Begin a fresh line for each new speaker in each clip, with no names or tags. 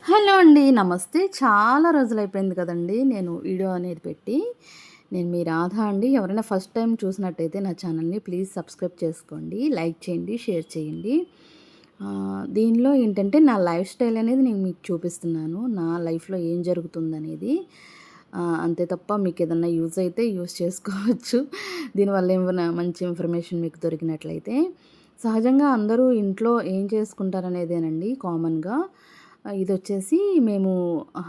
Hello అండి. నమస్తే. చాలా రోజులైపోయింది కదండీ! నేను వీడియో అనేది పెట్టి. నేను మీ రాధ అండి. ఎవరైనా ఫస్ట్ టైమ్ చూసినట్టయితే నా ఛానల్‌ని ప్లీజ్ సబ్స్క్రైబ్ చేసుకోండి. లైక్ చేయండి, షేర్ చేయండి. దీనిలో ఏంటంటే నా లైఫ్ స్టైల్ అనేది నేను మీకు చూపిస్తున్నాను. నా లైఫ్‌లో ఏం జరుగుతుందనేది. అంతే తప్ప మీకేదన్నా యూజ్ అయితే యూజ్ చేసుకోవచ్చు. దీనివల్ల ఏమైనా మంచి ఇన్ఫర్మేషన్ మీకు దొరికినట్లయితే. సహజంగా అందరూ ఇంట్లో ఏం చేసుకుంటారనేదేనండి కామన్‌గా. ఇదొచ్చేసి మేము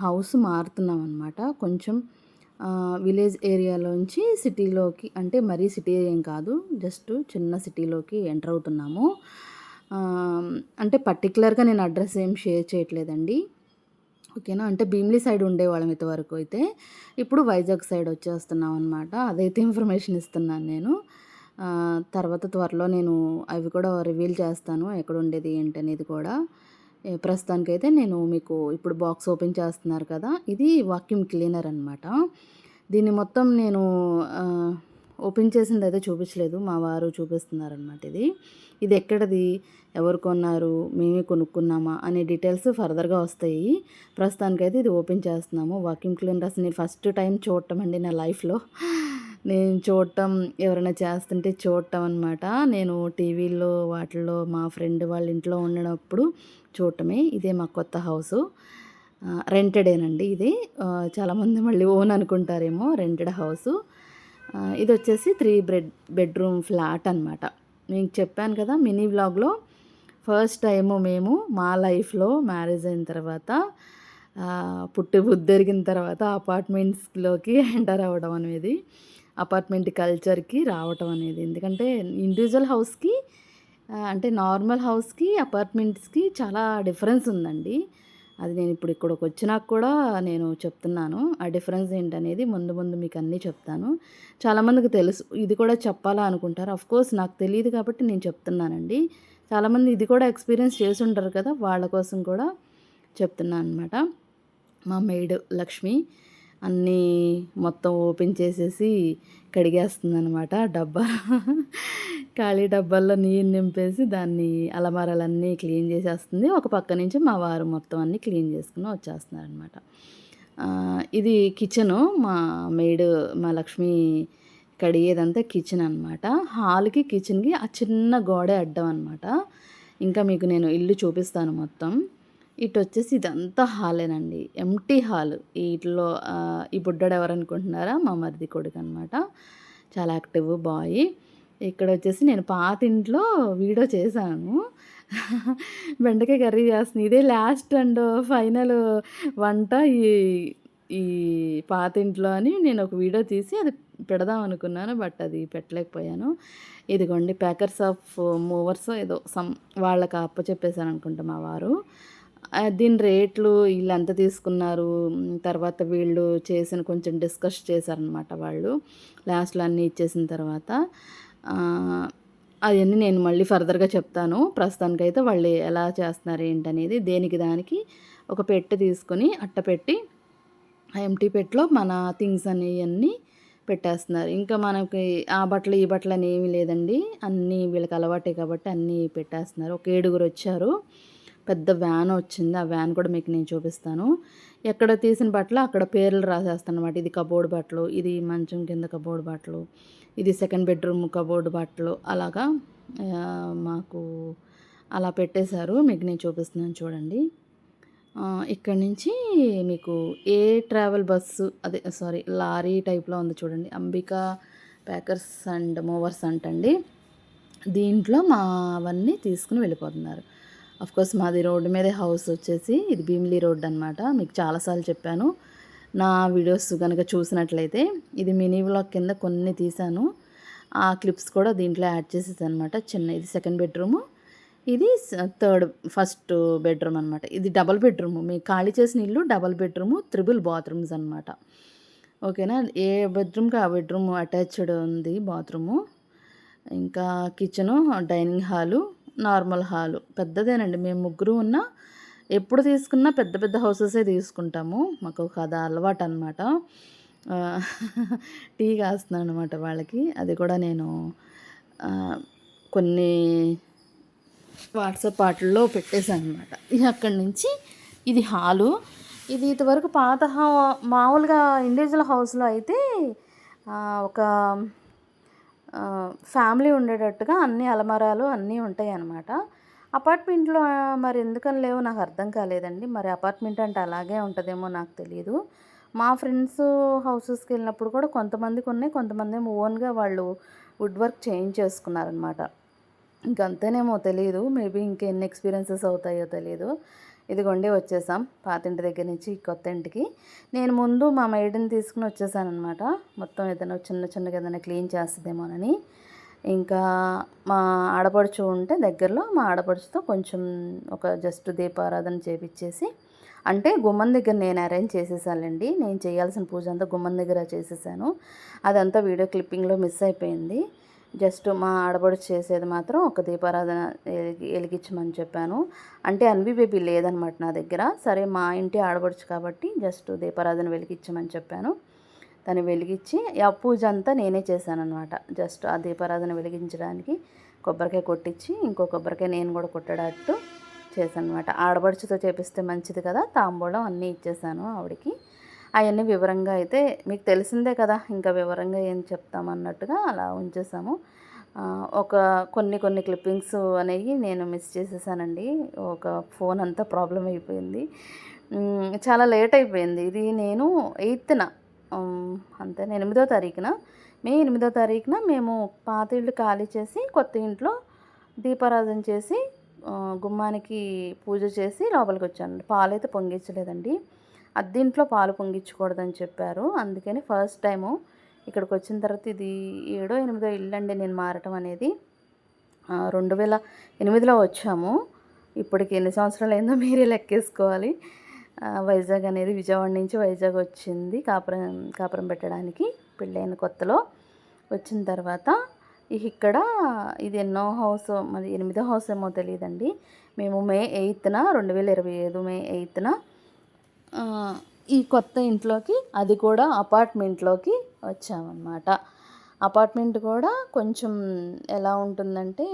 హౌస్ మారుతున్నామనమాట. కొంచెం విలేజ్ ఏరియాలోంచి సిటీలోకి, అంటే మరీ సిటీ ఏం కాదు. జస్ట్ చిన్న సిటీలోకి ఎంటర్ అవుతున్నాము. అంటే పర్టిక్యులర్‌గా నేను అడ్రెస్ ఏం షేర్ చేయట్లేదండి. ఓకేనా. అంటే భీమిలి సైడ్ ఉండేవాళ్ళం ఇంతవరకు అయితే. ఇప్పుడు వైజాగ్ సైడ్ వచ్చేస్తున్నామనమాట. అదైతే ఇన్ఫర్మేషన్ ఇస్తున్నాను నేను. తర్వాత త్వరలో నేను అవి కూడా రివీల్ చేస్తాను. ఎక్కడుండేది ఏంటనేది కూడా. ప్రస్తుతానికైతే నేను మీకు ఇప్పుడు బాక్స్ ఓపెన్ చేస్తున్నారు కదా! ఇది వాక్యూమ్ క్లీనర్ అనమాట. దీన్ని మొత్తం నేను ఓపెన్ చేసిందయితే చూపించలేదు. మా వారు చూపిస్తున్నారనమాట ఇది. ఇది ఎక్కడిది? ఎవరు కొన్నారు? మేమే కొనుక్కున్నామా? అనే డీటెయిల్స్ ఫర్దర్‌గా వస్తాయి. ప్రస్తుతానికైతే ఇది ఓపెన్ చేస్తున్నాము. వాక్యూమ్ క్లీనర్ అసలు నేను ఫస్ట్ టైం చూడటం అండి నా లైఫ్‌లో. నేను చూడటం, ఎవరైనా చేస్తుంటే చూడటం అనమాట. నేను టీవీల్లో వాటిల్లో మా ఫ్రెండ్ వాళ్ళ ఇంట్లో ఉన్నప్పుడు చూడటమే. ఇదే మా కొత్త హౌసు. రెంటెడేనండి ఇది. చాలామంది మళ్ళీ ఓన్ అనుకుంటారేమో. Rented house. ఇదొచ్చేసి 3 బెడ్‌రూమ్ ఫ్లాట్ అనమాట. మీకు చెప్పాను కదా మినీ వ్లాగ్‌లో. ఫస్ట్ టైము మేము మా లైఫ్‌లో మ్యారేజ్ అయిన తర్వాత, పుట్టి బుద్ధెరిగిన తర్వాత అపార్ట్మెంట్స్‌లోకి ఎంటర్ అవ్వడం అనేది. అపార్ట్మెంట్ కల్చర్‌కి రావటం అనేది. ఎందుకంటే ఇండివిజువల్ హౌస్‌కి, అంటే నార్మల్ హౌస్‌కి, అపార్ట్మెంట్స్‌కి చాలా డిఫరెన్స్ ఉందండి. అది నేను ఇప్పుడు ఇక్కడికొచ్చినాక కూడా నేను చెప్తున్నాను. ఆ డిఫరెన్స్ ఏంటనేది ముందు ముందు మీకన్నీ చెప్తాను. చాలామందికి తెలుసు. ఇది కూడా చెప్పాలా అనుకుంటారు. ఆఫ్‌కోర్స్ నాకు తెలీదు కాబట్టి నేను చెప్తున్నానండి. చాలామంది ఇది కూడా ఎక్స్‌పీరియన్స్ చేసుంటారు కదా! వాళ్ళ కోసం కూడా చెప్తున్నాననమాట. మా మెయిడ్ లక్ష్మి అన్నీ మొత్తం ఓపెన్ చేసేసి కడిగేస్తుందనమాట. డబ్బా ఖాళీ డబ్బాల్లో నీళ్ళు నింపేసి దాన్ని అలమారాలన్నీ క్లీన్ చేసేస్తుంది. ఒక పక్క నుంచి మా వారు మొత్తం అన్నీ క్లీన్ చేసుకొని వచ్చేస్తున్నారనమాట. ఇది కిచెను. మా మెయిడ్, మా లక్ష్మి కడిగేదంతా కిచెన్ అనమాట. హాల్‌కి, కిచెన్‌కి ఆ చిన్న గోడే అడ్డం అనమాట. ఇంకా మీకు నేను ఇల్లు చూపిస్తాను మొత్తం. ఇటొచ్చేసి ఇదంతా హాలేనండి. Empty hall. ఈటిలో ఈ బుడ్డోడు ఎవరనుకుంటున్నారా? మా మరిది కొడుకనమాట. చాలా యాక్టివ్ బాయ్. ఇక్కడొచ్చేసి నేను పాతింట్లో వీడియో చేశాను. బెండకాయ కర్రీ చేస్తున్నా. ఇదే లాస్ట్ అండ్ ఫైనల్ వంట ఈ ఈ పాతింట్లో అని నేను ఒక వీడియో తీసి అది పెడదాం అనుకున్నాను. బట్ అది పెట్టలేకపోయాను. ఇదిగోండి ప్యాకర్స్ ఆఫ్ మూవర్సో ఏదో వాళ్ళకి అప్పచెప్పేసాననుకుంటా మా వారు. దీని రేట్లు ఈళ్ళెంత తీసుకున్నారు, తర్వాత వీళ్ళు చేసిన కొంచెం డిస్కస్ చేశారనమాట వాళ్ళు. లాస్ట్‌లో అన్నీ ఇచ్చేసిన తర్వాత. అయన్నీ నేను మళ్ళీ ఫర్దర్‌గా చెప్తాను. ప్రస్తుతానికైతే వాళ్ళు ఎలా చేస్తున్నారు ఏంటనేది. దేనికి దానికి ఒక పెట్టె తీసుకొని అట్టపెట్టి, ఆ ఎంప్టీ పెట్టెలో మన థింగ్స్ అనేయన్నీ పెట్టేస్తున్నారు. ఇంకా మనకి ఆ బట్టలు, ఈ బట్టలు అని ఏమీ లేదండి. అన్నీ వీళ్ళకి అలవాటే కాబట్టి అన్నీ పెట్టేస్తున్నారు. ఒక ఏడుగురొచ్చారు. పెద్ద వ్యాన్ వచ్చింది. ఆ వ్యాన్ కూడా మీకు నేను చూపిస్తాను. ఎక్కడ తీసిన బట్టలు అక్కడ పేర్లు రాసేస్తానన్నమాట. ఇది కబోర్డ్ బట్టలు, ఇది మంచం కింద కబోర్డ్ బట్టలు, ఇది సెకండ్ బెడ్‌రూమ్ కబోర్డ్ బట్టలు అలాగా మాకు అలా పెట్టేశారు. మీకు నేను చూపిస్తున్నాను చూడండి. ఇక్కడి నుంచి మీకు ఏ ట్రావెల్ బస్సు, అదే సారీ లారీ టైప్‌లో ఉంది చూడండి. అంబికా ప్యాకర్స్ అండ్ మూవర్స్ అంటండి. దీంట్లో మావన్నీ తీసుకొని వెళ్ళిపోతున్నారు. ఆఫ్‌కోర్స్ మాది రోడ్డు మీదే హౌస్ వచ్చేసి ఇది భీమిలి రోడ్ అనమాట. మీకు చాలా సార్లు చెప్పాను. నా వీడియోస్ గనక చూసినట్లయితే ఇది మినీ వ్లాగ్ కింద కొన్ని తీశాను. ఆ క్లిప్స్ కూడా దీంట్లో యాడ్ చేసేసాననమాట. ఇది సెకండ్ బెడ్‌రూము. ఇది ఫస్ట్ బెడ్‌రూమ్ అనమాట. ఇది డబుల్ బెడ్‌రూము. మేము ఖాళీ చేసిన ఇల్లు డబుల్ బెడ్‌రూము, త్రిబుల్ బాత్రూమ్స్ అనమాట. ఓకేనా. ఏ బెడ్‌రూమ్‌కి ఆ బెడ్‌రూమ్ అటాచ్డ్ ఉంది బాత్రూము. ఇంకా kitchen, dining hall, normal hall. పెద్దదేనండి. మేము ముగ్గురు ఉన్నా ఎప్పుడు తీసుకున్నా పెద్ద పెద్ద హౌసెసే తీసుకుంటాము. మాకు అది అలవాటనమాట. టీ కాస్తున్నాననమాట వాళ్ళకి. అది కూడా నేను కొన్ని వాట్సాప్ ఆటిల్లో పెట్టేసాననమాట. ఇక అక్కడి నుంచి ఇది హాలు. ఇది ఇదివరకు పాత మామూలుగా ఇండివిజువల్ హౌస్‌లో అయితే ఒక ఫ్యామిలీ ఉండేటట్టుగా అన్ని అలమారాలు అన్నీ ఉంటాయన్నమాట. అపార్ట్మెంట్‌లో మరి ఎందుకని లేవో నాకు అర్థం కాలేదండి. మరి అపార్ట్మెంట్ అంటే అలాగే ఉంటదేమో నాకు తెలీదు. మా ఫ్రెండ్స్ హౌసెస్‌కెళ్ళినప్పుడు కూడా కొంతమందికున్నాయి. కొంతమందేమో ఓన్‌గా వాళ్ళు వుడ్ వర్క్ చేయించేసుకున్నారనమాట. ఇంకంతేనేమో తెలీదు. మేబీ ఇంకెన్ని ఎక్స్‌పీరియన్సెస్ అవుతాయో తెలీదు. ఇదిగోండి వచ్చేసాం. పాతింటి దగ్గర నుంచి కొత్త ఇంటికి. నేను ముందు మా మెయిడ్‌ని తీసుకొని వచ్చేసాననమాట. మొత్తం ఏదైనా చిన్న చిన్నగా ఏదైనా క్లీన్ చేస్తదేమోనని. ఇంకా మా ఆడపడుచు ఉంటే దగ్గరలో మా ఆడపడుచుతో కొంచెం ఒక జస్ట్ దీపారాధన చేపిచ్చేసి, అంటే గుమ్మం దగ్గర నేను అరేంజ్ చేసేసానులెండి. నేను చేయాల్సిన పూజ అంతా గుమ్మం దగ్గర చేసేసాను. అదంతా వీడియో క్లిప్పింగ్‌లో మిస్ అయిపోయింది. జస్ట్ మా ఆడపడుచు చేసేది మాత్రం ఒక దీపారాధన ఎలిగించమని చెప్పాను. అంటే అన్వి బేబీ లేదనమాట నా దగ్గర. సరే మా ఇంటి ఆడపడుచు కాబట్టి జస్ట్ దీపారాధన వెలిగించమని చెప్పాను. తను వెలిగించి ఆ పూజ అంతా నేనే చేశాననమాట. జస్ట్ ఆ దీపారాధన వెలిగించడానికి కొబ్బరికాయ కొట్టించి ఇంకో కొబ్బరికాయ నేను కూడా కొట్టేటట్టు చేశాననమాట. ఆడపడుచుతో చేపిస్తే మంచిది కదా, తాంబూలం అన్నీ ఇచ్చేసాను ఆవిడకి. అవన్నీ వివరంగా అయితే మీకు తెలిసిందే కదా, ఇంకా వివరంగా ఏం చెప్తామన్నట్టుగా అలా ఉంచేసాము. ఒక కొన్ని కొన్ని క్లిప్పింగ్స్ అనేవి నేను మిస్ చేసేసానండి. ఒక ఫోన్ అంతా ప్రాబ్లం అయిపోయింది. చాలా లేట్ అయిపోయింది. ఇది నేను 8న అంతే 8వ తారీఖున మే 8వ తారీఖున మేము పాత ఇల్లు ఖాళీ చేసి కొత్త ఇంట్లో దీపారాధన చేసి గుమ్మానికి పూజ చేసి లోపలికొచ్చానండి. పాలైతే పొంగించలేదండి. అద్దింట్లో పాలు పొంగించకూడదని చెప్పారు. అందుకని ఫస్ట్ టైము ఇక్కడికొచ్చిన తర్వాత ఇది ఏడో, ఎనిమిదో ఇల్లండి నేను మారటం అనేది. 2008లో వచ్చాము. ఇప్పటికి ఎన్ని సంవత్సరాలయిందో మీరే లెక్కేసుకోవాలి. వైజాగ్ అనేది విజయవాడ నుంచి వైజాగ్ వచ్చింది కాపురం పెట్టడానికి పెళ్ళైన కొత్తలో. వచ్చిన తర్వాత ఇక్కడ ఇది ఎన్నో హౌస్, మరి 8వ హౌస్ ఏమో తెలీదండి. మేము మే 8న 2025 మే 8న ఈ కొత్త ఇంట్లోకి, అది కూడా అపార్ట్మెంట్లోకి వచ్చామన్నమాట. అపార్ట్మెంట్ కూడా కొంచెం ఎలా ఉంటుందంటే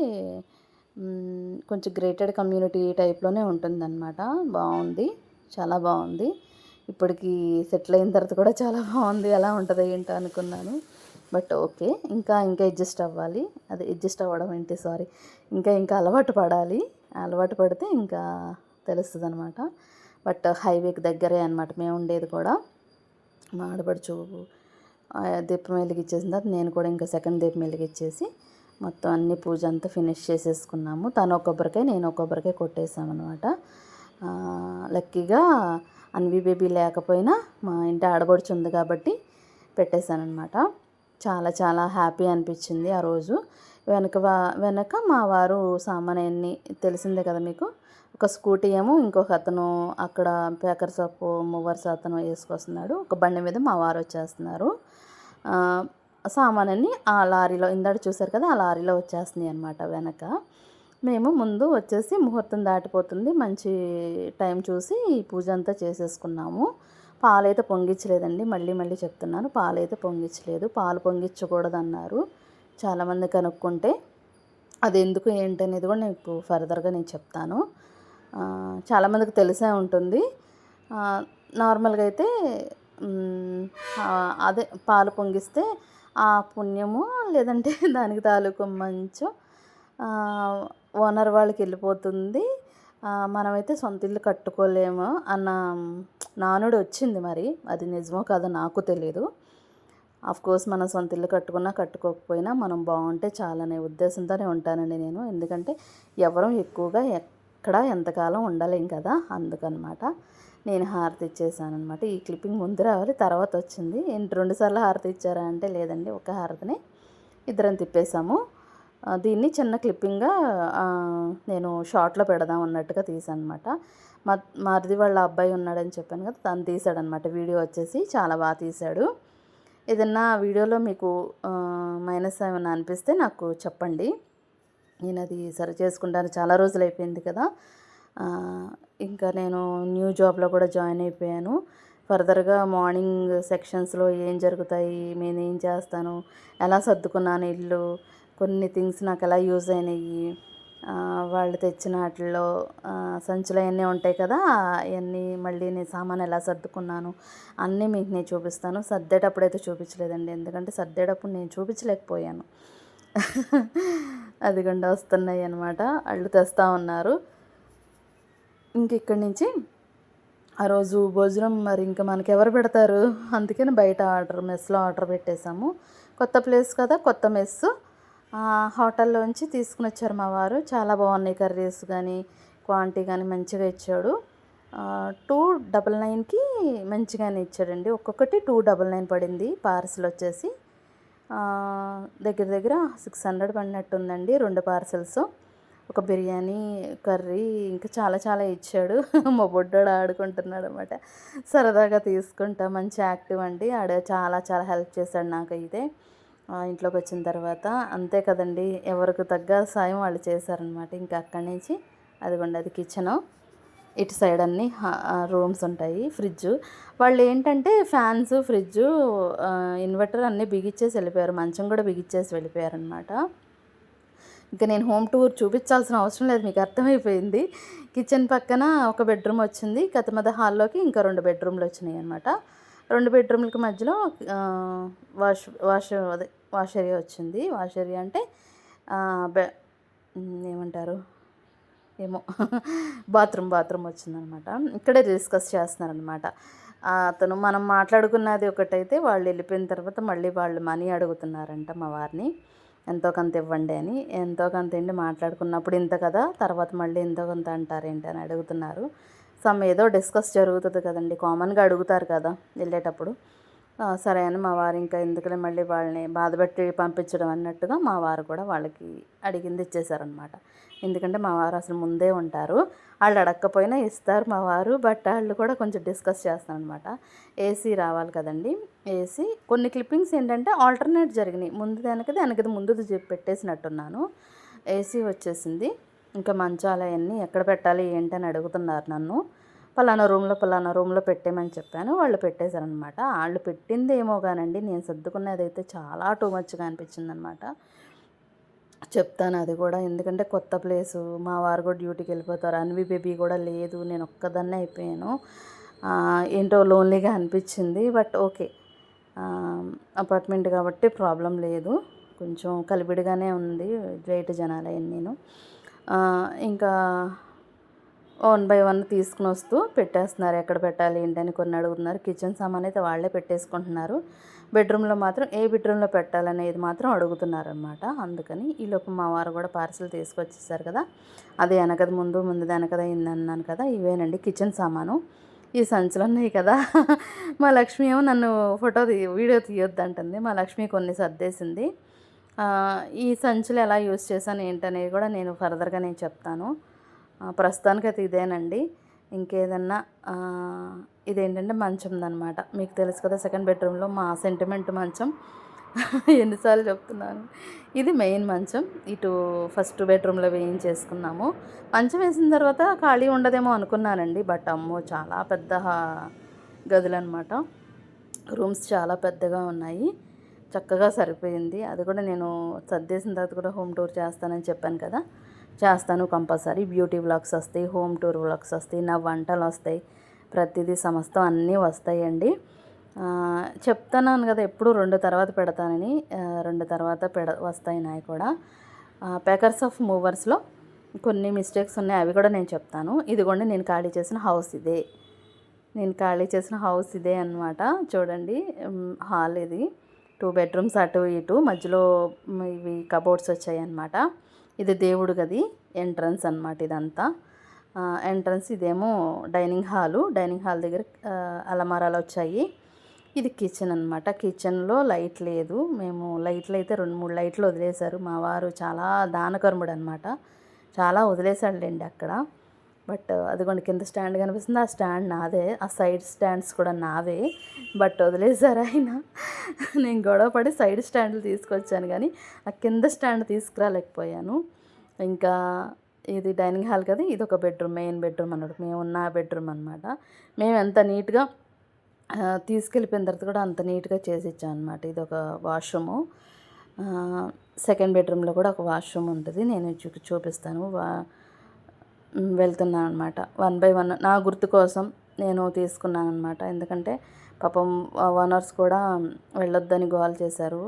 కొంచెం గ్రేటెడ్ కమ్యూనిటీ టైప్లోనే ఉంటుందన్నమాట. బాగుంది, చాలా బాగుంది. ఇప్పటికి సెటిల్ అయిన తర్వాత కూడా చాలా బాగుంది. ఎలా ఉంటుందో ఏంటో అనుకున్నాను. బట్ ఓకే, ఇంకా అడ్జస్ట్ అవ్వాలి. అది అడ్జస్ట్ అవ్వడం ఏంటి, సారీ, ఇంకా అలవాటు పడాలి. అలవాటు పడితే ఇంకా తెలుస్తుంది అనమాట. బట్ హైవేకి దగ్గరే అనమాట మేము ఉండేది కూడా. మా ఆడపడుచు దీపం వెలిగించేసిన తర్వాత నేను కూడా ఇంకా సెకండ్ దీపం వెలిగించేసి మొత్తం అన్ని పూజ అంతా ఫినిష్ చేసేసుకున్నాము. తను ఒక కొబ్బరికాయ, నేను ఒక కొబ్బరికాయ కొట్టేసామన్నమాట. లక్కీగా అన్వి బేబీ లేకపోయినా మా ఇంటి ఆడపడుచు ఉంది కాబట్టి పెట్టేశానమాట. చాలా చాలా హ్యాపీ అనిపించింది ఆ రోజు. వెనక మా వారు సామాన్యాన్ని తెలిసిందే కదా మీకు. ఒక స్కూటీ ఏమో ఇంకొక అతను అక్కడ పేకర్ సోపు మూవర్స్ అతను వేసుకొస్తున్నాడు. ఒక బండి మీద మా వారు వచ్చేస్తున్నారు. సామాన్యాన్ని ఆ లారీలో ఇందాక చూసారు కదా, ఆ లారీలో వచ్చేస్తున్నాయి అనమాట వెనక. మేము ముందు వచ్చేసి ముహూర్తం దాటిపోతుంది, మంచి టైం చూసి ఈ పూజ అంతా చేసేసుకున్నాము. పాలైతే పొంగించలేదండి, మళ్ళీ చెప్తున్నాను, పాలైతే పొంగించలేదు. పాలు పొంగించకూడదు అన్నారు చాలామంది కనుక్కుంటే. అది ఎందుకు ఏంటనేది కూడా నేను ఫర్దర్గా నేను చెప్తాను. చాలామందికి తెలిసే ఉంటుంది. నార్మల్గా అయితే అదే పాలు పొంగిస్తే ఆ పుణ్యము లేదంటే దానికి తాలూకు మంచు ఓనర్ వాళ్ళకి వెళ్ళిపోతుంది. మనమైతే సొంత ఇల్లు కట్టుకోలేము అన్న నానుడు వచ్చింది. మరి అది నిజమో కాదో నాకు తెలీదు. కోర్స్ మనం సొంత ఇల్లు కట్టుకున్నా కట్టుకోకపోయినా మనం బాగుంటే చాలనే ఉద్దేశంతోనే ఉంటానండి నేను. ఎందుకంటే ఎవరం ఎక్కువగా ఎక్కడ ఎంతకాలం ఉండలేం కదా, అందుకనమాట. నేను హారతి ఇచ్చేసానమాట. ఈ క్లిప్పింగ్ ముందు రావాలి, తర్వాత వచ్చింది. 2 సార్లు హారతి ఇచ్చారా అంటే లేదండి, ఒక హారతిని ఇద్దరం తిప్పేసాము. దీన్ని చిన్న క్లిప్పింగ్గా నేను షార్ట్లో పెడదాం అన్నట్టుగా తీసాను అనమాట. మరిది వాళ్ళ అబ్బాయి ఉన్నాడని చెప్పాను కదా, తను తీసాడనమాట. వీడియో వచ్చేసి చాలా బాగా తీశాడు. ఏదన్నా వీడియోలో మీకు మైనస్ ఏమైనా అనిపిస్తే నాకు చెప్పండి, నేను అది సరి చేసుకుంటాను. చాలా రోజులు అయిపోయింది కదా. ఇంకా నేను న్యూ జాబ్లో కూడా జాయిన్ అయిపోయాను. ఫర్దర్గా మార్నింగ్ సెక్షన్స్లో ఏం జరుగుతాయి, నేను ఏం చేస్తాను, ఎలా సర్దుకున్నాను ఇల్లు, కొన్ని థింగ్స్ నాకు ఎలా యూజ్ అయినాయి, వాళ్ళు తెచ్చిన ఆటిల్లో సంచులు అవన్నీ ఉంటాయి కదా, అవన్నీ మళ్ళీ నేను సామాను ఎలా సర్దుకున్నాను అన్నీ మీకు నేను చూపిస్తాను. సర్దేటప్పుడు అయితే చూపించలేదండి, ఎందుకంటే సర్దేటప్పుడు నేను చూపించలేకపోయాను. అదిగోండి వస్తున్నాయి అన్నమాట, వాళ్ళు తెస్తూ ఉన్నారు. ఇంక ఇక్కడి నుంచి ఆ రోజు భోజనం మరి ఇంకా మనకెవరు పెడతారు, అందుకని బయట మెస్లో ఆర్డర్ పెట్టేశాము. కొత్త ప్లేస్ కదా, కొత్త మెస్సు. హోటల్లోంచి తీసుకుని వచ్చారు మా వారు. చాలా బాగున్నాయి కర్రీస్ కానీ, క్వాంటిటీ కానీ మంచిగా ఇచ్చాడు. 299కి మంచిగానే ఇచ్చాడండి. ఒక్కొక్కటి 299 పడింది. పార్సిల్ వచ్చేసి దగ్గర దగ్గర 600 పడినట్టుందండి, 2 పార్సెల్స్. ఒక బిర్యానీ, కర్రీ, ఇంకా చాలా చాలా ఇచ్చాడు. మా బొడ్డోడు ఆడుకుంటున్నాడు అనమాట. సరదాగా తీసుకుంటా, మంచి యాక్టివ్ అండి ఆడ. చాలా చాలా హెల్ప్ చేశాడు నాకైతే ఇంట్లోకి వచ్చిన తర్వాత. అంతే కదండి, ఎవరికి తగ్గ సాయం వాళ్ళు చేశారనమాట. ఇంకా అక్కడి నుంచి అదిగోండి, అది కిచెను. ఇటు సైడ్ అన్నీ రూమ్స్ ఉంటాయి. ఫ్రిడ్జ్ వాళ్ళు ఏంటంటే ఫ్యాన్స్, ఫ్రిడ్జ్, ఇన్వర్టర్ అన్నీ బిగిచ్చేసి వెళ్ళిపోయారు. మంచం కూడా బిగిచ్చేసి వెళ్ళిపోయారు అనమాట. ఇంకా నేను హోమ్ టూర్ చూపించాల్సిన అవసరం లేదు, మీకు అర్థమైపోయింది. కిచెన్ పక్కన ఒక బెడ్రూమ్ వచ్చింది, కథమద హాల్లోకి ఇంకా 2 బెడ్రూమ్లు వచ్చినాయి అనమాట. 2 బెడ్రూమ్లకి మధ్యలో వాష్ ఏరియా వచ్చింది. వాష్ ఏరియా అంటే ఏమంటారు ఏమో, బాత్రూమ్ వచ్చిందనమాట. ఇక్కడే డిస్కస్ చేస్తున్నారనమాట. అతను మనం మాట్లాడుకున్నది ఒకటైతే, వాళ్ళు వెళ్ళిపోయిన తర్వాత మళ్ళీ వాళ్ళు మనీ అడుగుతున్నారంట మా వారిని. ఎంతో కొంత ఇవ్వండి అని. ఎంతో కొంత ఏంటి, మాట్లాడుకున్నప్పుడు ఇంత కదా, తర్వాత మళ్ళీ ఎంతో కొంత అంటారేంటి అని అడుగుతున్నారు. ఏదో డిస్కస్ జరుగుతుంది కదండి, కామన్గా అడుగుతారు కదా వెళ్ళేటప్పుడు. సరే అని మా వారు ఇంకా ఎందుకులే మళ్ళీ వాళ్ళని బాధపెట్టి పంపించడం అన్నట్టుగా మా వారు కూడా వాళ్ళకి అడిగింది ఇచ్చేసారనమాట. ఎందుకంటే మా వారు అసలు ముందే ఉంటారు, వాళ్ళు అడగకపోయినా ఇస్తారు మా వారు. బట్ వాళ్ళు కూడా కొంచెం డిస్కస్ చేస్తారనమాట. ఏసీ రావాలి కదండి, ఏసీ. కొన్ని క్లిప్పింగ్స్ ఏంటంటే ఆల్టర్నేట్ జరిగినాయి, ముందుది వెనకది, వెనకది ముందుది పెట్టేసినట్టున్నాను. ఏసీ వచ్చేసింది. ఇంకా మంచాలు అవన్నీ ఎక్కడ పెట్టాలి ఏంటని అడుగుతున్నారు నన్ను. పలానా రూమ్లో పెట్టేయమని చెప్పాను, వాళ్ళు పెట్టేశారనమాట. వాళ్ళు పెట్టింది ఏమో కానండి, నేను సర్దుకున్నది అయితే చాలా టూ మచ్గా అనిపించింది అనమాట. చెప్తాను అది కూడా, ఎందుకంటే కొత్త ప్లేసు, మా వారు కూడా డ్యూటీకి వెళ్ళిపోతారు, అన్వి బేబీ కూడా లేదు, నేను ఒక్కదాన్నే అయిపోయాను. ఏంటో లోన్లీగా అనిపించింది. బట్ ఓకే, అపార్ట్మెంట్ కాబట్టి ప్రాబ్లం లేదు, కొంచెం కలిబిడిగానే ఉంది, బయట జనాలు నేను. ఇంకా 1 బై 1 తీసుకుని వస్తూ పెట్టేస్తున్నారు, ఎక్కడ పెట్టాలి ఏంటని కొన్ని అడుగుతున్నారు. కిచెన్ సామాన్ అయితే వాళ్ళే పెట్టేసుకుంటున్నారు. బెడ్రూమ్లో మాత్రం ఏ బెడ్రూమ్లో పెట్టాలనేది మాత్రం అడుగుతున్నారు అనమాట. అందుకని ఈలోపు మా వారు కూడా పార్సిల్ తీసుకొచ్చేసారు కదా, అది వెనకది ముందుది వెనకది అయిందన్నాను కదా, ఇవేనండి కిచెన్ సామాను. ఈ సంచులు ఉన్నాయి కదా, మా లక్ష్మి ఏమో నన్ను వీడియో తీయొద్దు అంటుంది. మా లక్ష్మి కొన్ని సర్దేసింది. ఈ సంచులు ఎలా యూస్ చేశాను ఏంటనేది కూడా నేను ఫర్దర్గా నేను చెప్తాను. ప్రస్తుతానికైతే ఇదేనండి. ఇంకేదన్నా ఇదేంటంటే మంచందనమాట, మీకు తెలుసు కదా, సెకండ్ బెడ్రూమ్లో మా సెంటిమెంట్ మంచం. ఎన్నిసార్లు చెప్తున్నాను, ఇది మెయిన్ మంచం. ఇటు ఫస్ట్ బెడ్రూమ్లో వేయించేసుకున్నాము. మంచం వేసిన తర్వాత ఖాళీ ఉండదేమో అనుకున్నానండి, బట్ అమ్మో చాలా పెద్ద గదులన్నమాట. రూమ్స్ చాలా పెద్దగా ఉన్నాయి, చక్కగా సరిపోయింది. అది కూడా నేను సర్దేసిన తర్వాత కూడా హోమ్ టూర్ చేస్తానని చెప్పాను కదా, చేస్తాను కంపల్సరీ. బ్యూటీ వ్లాగ్స్ వస్తాయి, హోమ్ టూర్ వ్లాగ్స్ వస్తాయి, నా వంటలు వస్తాయి, ప్రతిదీ సమస్తం అన్నీ వస్తాయండి. చెప్తున్నాను కదా ఎప్పుడు 2 తర్వాత పెడతానని, 2 తర్వాత వస్తాయి నాయి కూడా. ప్యాకర్స్ ఆఫ్ మూవర్స్లో కొన్ని మిస్టేక్స్ ఉన్నాయి, అవి కూడా నేను చెప్తాను. ఇదిగోండి నేను ఖాళీ చేసిన హౌస్ ఇదే అన్నమాట. చూడండి, హాల్ ఇది, 2 బెడ్రూమ్స్ అటు ఇటు, మధ్యలో ఇవి కబోర్డ్స్ వచ్చాయి అన్నమాట. ఇది దేవుడు గది ఎంట్రన్స్ అన్నమాట ఇదంతా. ఎంట్రన్స్ ఇదేమో డైనింగ్ హాల్ దగ్గర అలమారాలు వచ్చాయి. ఇది కిచెన్ అనమాట. కిచెన్లో లైట్ లేదు, మేము లైట్లు అయితే 2-3 లైట్లు వదిలేశారు. మా వారు చాలా దానకర్ముడు అనమాట, చాలా వదిలేశాడులేండి అక్కడ. బట్ అదిగోండి కింద స్టాండ్ కనిపిస్తుంది, ఆ స్టాండ్ నాదే, ఆ సైడ్ స్టాండ్స్ కూడా నావే, బట్ వదిలేశారు ఆయన. నేను గొడవపడి సైడ్ స్టాండ్లు తీసుకొచ్చాను కానీ ఆ కింద స్టాండ్ తీసుకురాలేకపోయాను. ఇంకా ఇది డైనింగ్ హాల్ కదా, ఇది ఒక బెడ్రూమ్, మెయిన్ బెడ్రూమ్ అన్నట్టు, మేము ఉన్న బెడ్రూమ్ అనమాట. మేము ఎంత నీట్గా తీసుకెళ్ళిపోయిన తర్వాత కూడా అంత నీట్గా చేసి ఇచ్చాం అనమాట. ఇది ఒక వాష్రూము. సెకండ్ బెడ్రూమ్లో కూడా ఒక వాష్రూమ్ ఉంటుంది. నేను చూపిస్తాను. వెళ్తున్నాను అనమాట. 1 బై 1 నా గుర్తు కోసం నేను తీసుకున్నాను అనమాట. ఎందుకంటే పాపం ఓనర్స్ కూడా వెళ్ళొద్దని గోల చేశారు.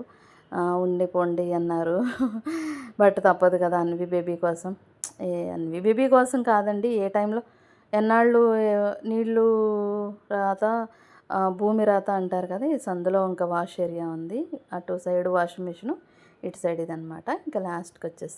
ఉండిపోండి అన్నారు. బట్ తప్పదు కదా అన్వి బేబీ కోసం. అన్వి బేబీ కోసం కాదండి, ఏ టైంలో ఎన్నాళ్ళు నీళ్ళు రాత భూమి రాత అంటారు కదా. ఈ సందులో ఇంకా వాష్ ఏరియా ఉంది. అటు సైడ్ వాషింగ్ మిషను, ఇటు సైడ్ ఇదనమాట. ఇంకా లాస్ట్కి వచ్చేసి